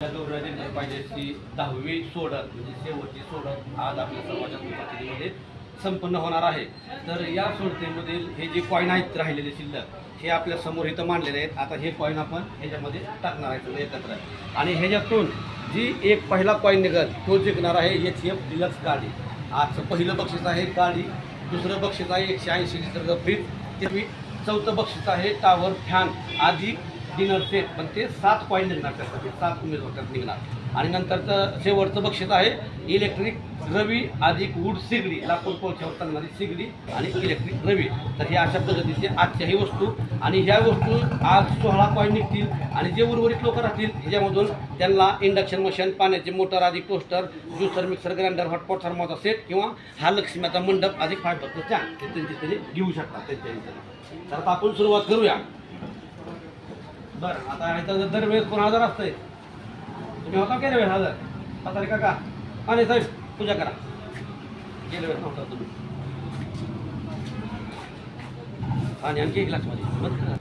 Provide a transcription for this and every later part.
पाहिजे 10वी सोडत म्हणजे शेवटची सोडत आज आपल्या सर्वांच्या उपस्थितीमध्ये संपन्न होणार आहे। तर या सोडतीमधील हे जे कॉईन आहेत राहिलेले शिल्लक हे आपल्या समोर इथं मांडलेले आहेत। आता हे कॉईन आपण ह्याच्यामध्ये टाकणार आहे सगळे एकत्र आणि ह्याच्यातून जी एक पहिला कॉईन निघेल तो जिंकणार आहे HF डिलक्स गाडी। आजचं पहिलं बक्षीस आहे गाडी, दुसरं बक्षीस आहे 180 लिटरचं फ्रीज, चौथं बक्षीस आहे टावर फॅन अधिक डिनर सेट, पण ते 7 कॉईन निघणार त्यासाठी 7 उमेदवार निघणार। आणि नंतरचं शेवटचं बक्षीस आहे इलेक्ट्रिक रवी अधिक वूड सिगडी, लाकूड कोळशावर चालणारी सिगडी आणि इलेक्ट्रिक रवी। तर हे अशा पद्धतीचे आजच्याही वस्तू आणि ह्या वस्तू आज 16 कॉईन निघतील आणि जे उर्वरित लोक राहतील ह्याच्यामधून त्यांना इंडक्शन मशीन, पाण्याची मोटर अधिक toaster, juicer, mixer, grinder, hot pot, थर्मोचा सेट किंवा हा लक्ष्मीचा मंडप अधिक फायबरचं चॅन ते त्यांचे घेऊ शकतात त्यांच्या इथे। तर आता आपण सुरुवात करूया। बरं, आता ह्याचा दरवेळेस 1000 असतंय, तुम्ही होता गेल्या वेळेस 1000 आता काका आणि साहेब पूजा करा, गेल्या वेळेस नव्हता तुम्ही आणि आणखी 1 ग्लासमध्ये मत करा।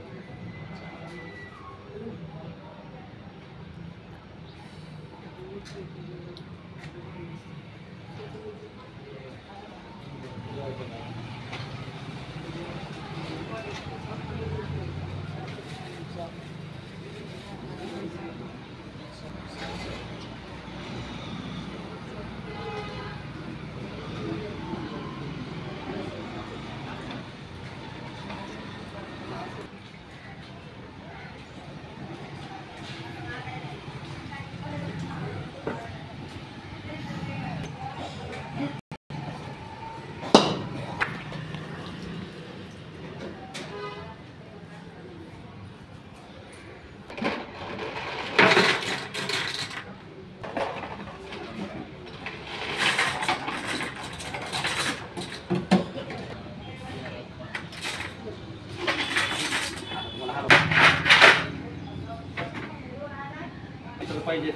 पाहिजे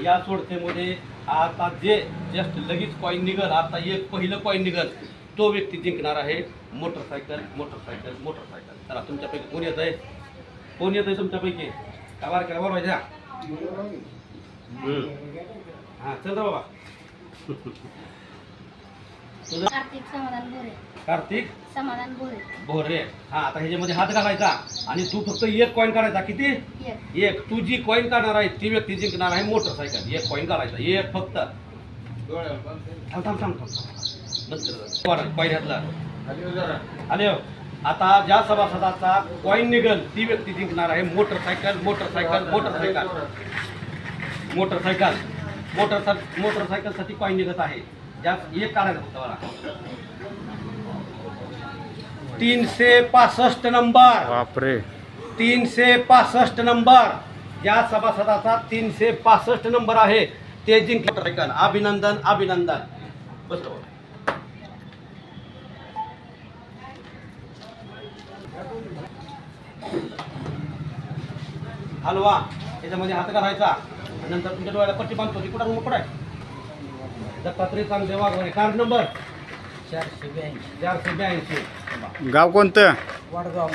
या सोडतीमध्ये आता जे जस्ट लगेच कॉईन निघल, आता एक पहिलं कॉईन निघल तो व्यक्ती जिंकणार आहे मोटरसायकल। चला तुमच्यापैकी कोण येत आहे, कोण येत आहे तुमच्यापैकी? काय बार केला बरोबर आहे? हां चल रे बाबा। कार्तिक समाधान बोरे। कार्तिक समाधान बोरे। हा, आता ह्याच्यामध्ये हात घालायचा आणि तू फक्त एक कॉईन काढायचा। किती? एक। तू जी कॉईन काढणार आहे ती व्यक्ती जिंकणार आहे मोटरसायकल। एक कॉईन काढायचा, एक फक्त। थांब बस कॉईन घातला आले। आता ज्या सभासदाचा कॉईन निघल ती व्यक्ती जिंकणार आहे मोटरसायकलसाठी कॉईन निघत आहे। ज्यात एक काढायचा फक्त मला 365 नंबर। बापरे, 365 नंबर। ज्या सभासदाचा 365 नंबर आहे ते जिंकले मोटरसायकल। अभिनंदन। बस हलवा, त्याच्यामध्ये हात घालायचा, नंतर तुमच्या डोळ्याला पट्टी बांधतो। ती कुठं आहे? दत्तात्रय चांगले वाघ। Card number 482। गाव कोणतं? वडगाव।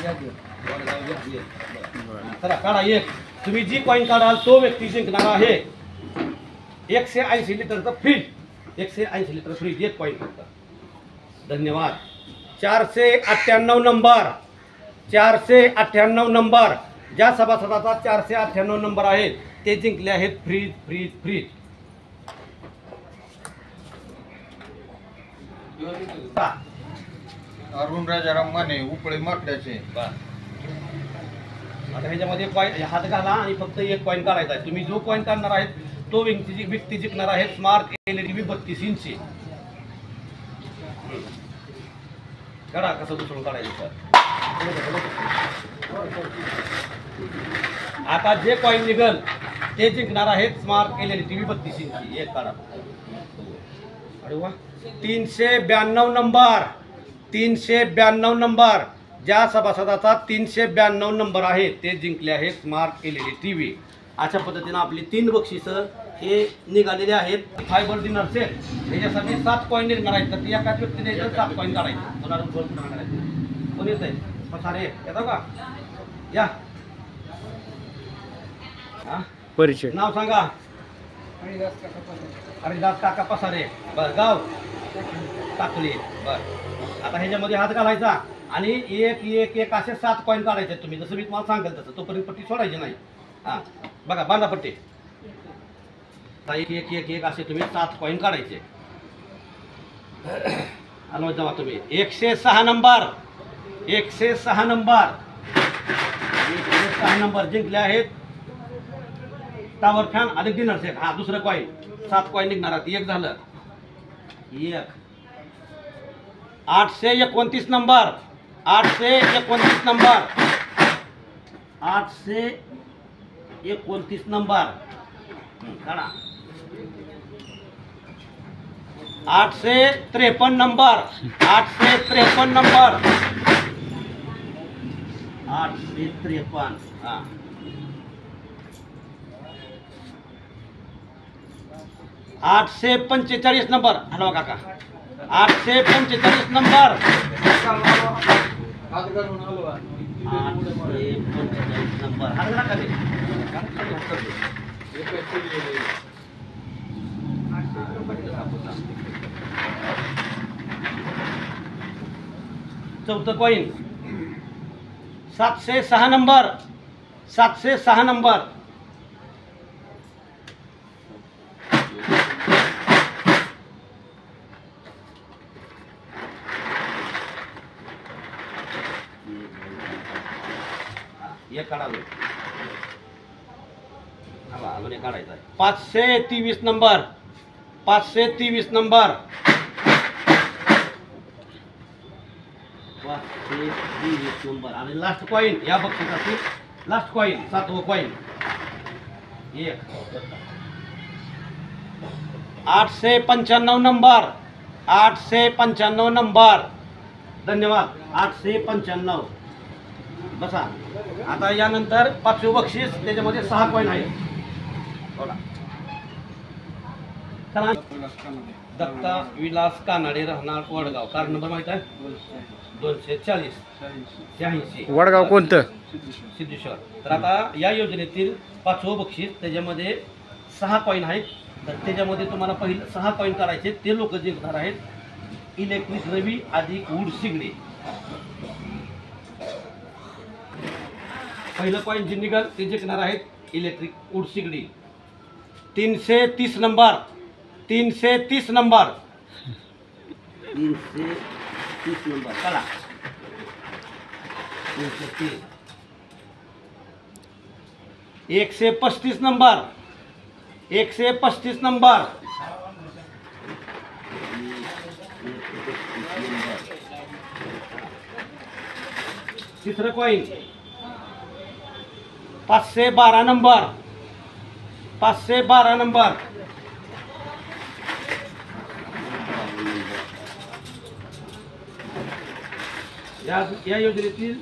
चला काढा एक। तुम्ही जी कॉईन काढाल तो व्यक्ती जिंकणार आहे 180 लिटरचं फ्रीज। 180 लिटर फ्रीज, एक कॉईन फक्त। धन्यवाद। 498 नंबर। 498 नंबर। ज्या सभासदाचा 498 नंबर आहे ते जिंकले आहेत फ्रीज। अरुण राजाराम माने, उपळे माकड्याचे। आता ह्याच्यामध्ये कॉईन हात घाला आणि फक्त एक कॉईन काढायचा आहे। तुम्ही जो कॉईन काढणार आहे तो व्यक्ती जिंकणार आहे स्मार्ट LED 32 इंची। काढा, कसं दुसरं काढायचं। आता जे कॉईन निघल ते जिंकणार आहेत स्मार्ट LED TV 32 इंची। एक काढा। अरे वा, 392 नंबर। 392 नंबर। ज्या सभासदाचा 392 नंबर आहे ते जिंकले आहे स्मार्ट LED TV। अशा पद्धतीने आपली 3 बक्षिसं हे निघालेले आहेत। फायबर डिनर सेट ह्याच्यासाठी 7 कॉईन निघणार आहेत। तर एकाच व्यक्तीने 7 कॉईन काढायचे। कोण येत आहे? सारे येतो का? या हा? परिचय नाव सांगा. हरिदास काका पसारे. बर गाव टाकली. बर आता ह्याच्यामध्ये हात घालायचा आणि एक एक एक असे 7 कॉईन काढायचे तुम्ही, जसं मी तुम्हाला सांगेल तसं. तोपर्यंत पट्टी सोडायची नाही. हा बघा बांधा पट्टी. आता एक एक एक एक असे तुम्ही 7 कॉईन काढायचे. हलवत जावा तुम्ही. 106 नंबर, 106 नंबर, 106 नंबर जिंकले आहेत. टावर फॅन अधिक डिनर सेट. हा दुसरं कॉईन. 7 कॉईन निघणार. एक झालं. एक 829 नंबर, 829 नंबर, 829 नंबर काढा. 853 नंबर, 853 नंबर, 853. हा 845 नंबर. हॅलो काका. 845 नंबर, 845 नंबर. हा जरा खाली. चौथं कॉईन 706 नंबर, 706 नंबर. एक काढावे. अजून एक काढायचा आहे. 523 नंबर, 523 नंबर, 523 नंबर. आणि लास्ट कॉईन या बक्षिसाची लास्ट कॉईन 7वं कॉईन. एक 895 नंबर, 895 नंबर. धन्यवाद. 895. बसा. आता यानंतर 5वे बक्षीस. त्याच्यामध्ये 6 कॉईन आहेत. बोला. चला. दत्ता विलास कानाडे, राहणार वडगाव. कार नंबर माहित आहे? 240 86. वडगाव कोणतं? सिद्धेश्वर. तर आता या योजनेतील 5वं बक्षीस. त्याच्यामध्ये 6 कॉईन आहेत. तर त्याच्यामध्ये तुम्हाला पहिले 6 कॉईन काढायचे. ते लोक जिंकणार आहेत. इलेक्ट्रिक रवी अधिक वूड सिगडी. पहिलं कॉईन जे निघाल ते जिंकणार आहेत इलेक्ट्रिक वूड सिगडी. 330 नंबर, 330 नंबर, 330 नंबर. चला 330. 135 नंबर, 135 नंबर, 135 नंबर. तिसरं कॉईन 512 नंबर, 512 नंबर. या योजनेतील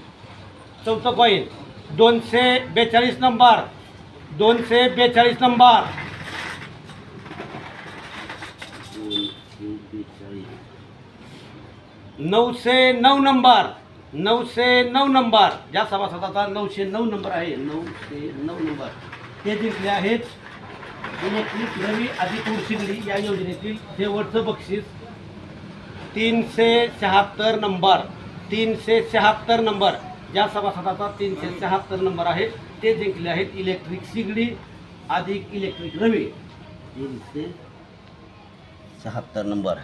4थं coin 242 number, 242 number, 909 number, 909 number. ज्या सभासदाचा 909 नंबर आहे, 909 नंबर ते जिंकले आहेत इलेक्ट्रिक रवी अधिक वूड सिगडी. या योजनेतील शेवटचं बक्षीस 376 नंबर, 376 नंबर. ज्या सभासदाचा 376 नंबर आहे ते जिंकले आहेत इलेक्ट्रिक सिगडी अधिक इलेक्ट्रिक रवी. 376 नंबर.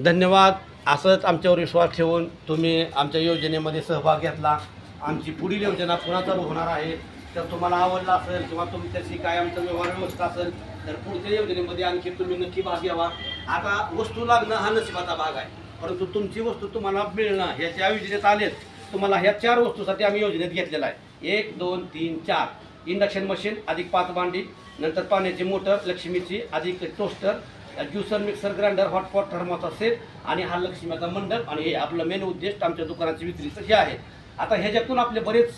धन्यवाद. असंच आमच्यावर विश्वास ठेवून तुम्ही आमच्या योजनेमध्ये सहभाग घेतला. आमची पुढील योजना पुन्हा चालू होणार आहे. तर तुम्हाला आवडला असेल किंवा तुमच्याशी काय आमचा व्यवहार व्यवस्था असेल तर पुढच्या योजनेमध्ये आणखी तुम्ही नक्की भाग घ्यावा. आता वस्तू लागणं हा नशिबाचा भाग आहे, परंतु तुमची वस्तू तुम्हाला मिळणं ह्याच्या योजनेत आलेत. तुम्हाला ह्या 4 वस्तूसाठी आम्ही योजनेत घेतलेला आहे. 1 2 3 4. इंडक्शन मशीन अधिक 5 भांडी, नंतर पाण्याची मोटर लक्ष्मीची अधिक toaster, juicer mixer grinder hotpot थर्माचा सेट आणि हा लक्ष्मीचा मंडप. आणि हे आपलं मेन उद्देश आमच्या दुकानाची विक्रीचं हे आहे. आता ह्याच्यातून आपले बरेच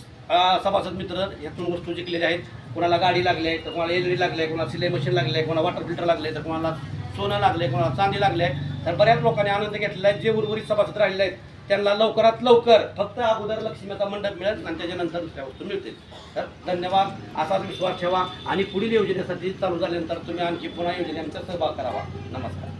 सभासद मित्र ह्यातून वस्तू जिंकलेले आहेत. कोणाला गाडी लागली आहे तर कोणाला LED लागले आहे, कोणाला सिलाई मशीन लागले आहे, कोणाला वॉटर फिल्टर लागले तर कोणाला सोनं लागले, कोणाला चांदी लागले आहे. तर बऱ्याच लोकांनी आनंद घेतलेला आहे. जे उर्वरित सभासद राहिलेले आहेत त्यांना लवकरात लवकर फक्त अगोदर लक्ष्मीचा मंडप मिळेल आणि त्याच्यानंतर दुसऱ्या वस्तू मिळतील. तर धन्यवाद. असाच विश्वास ठेवा आणि पुढील योजनेसाठी चालू झाल्यानंतर तुम्ही आणखी पुन्हा योजनेचा सहभाग करावा. नमस्कार.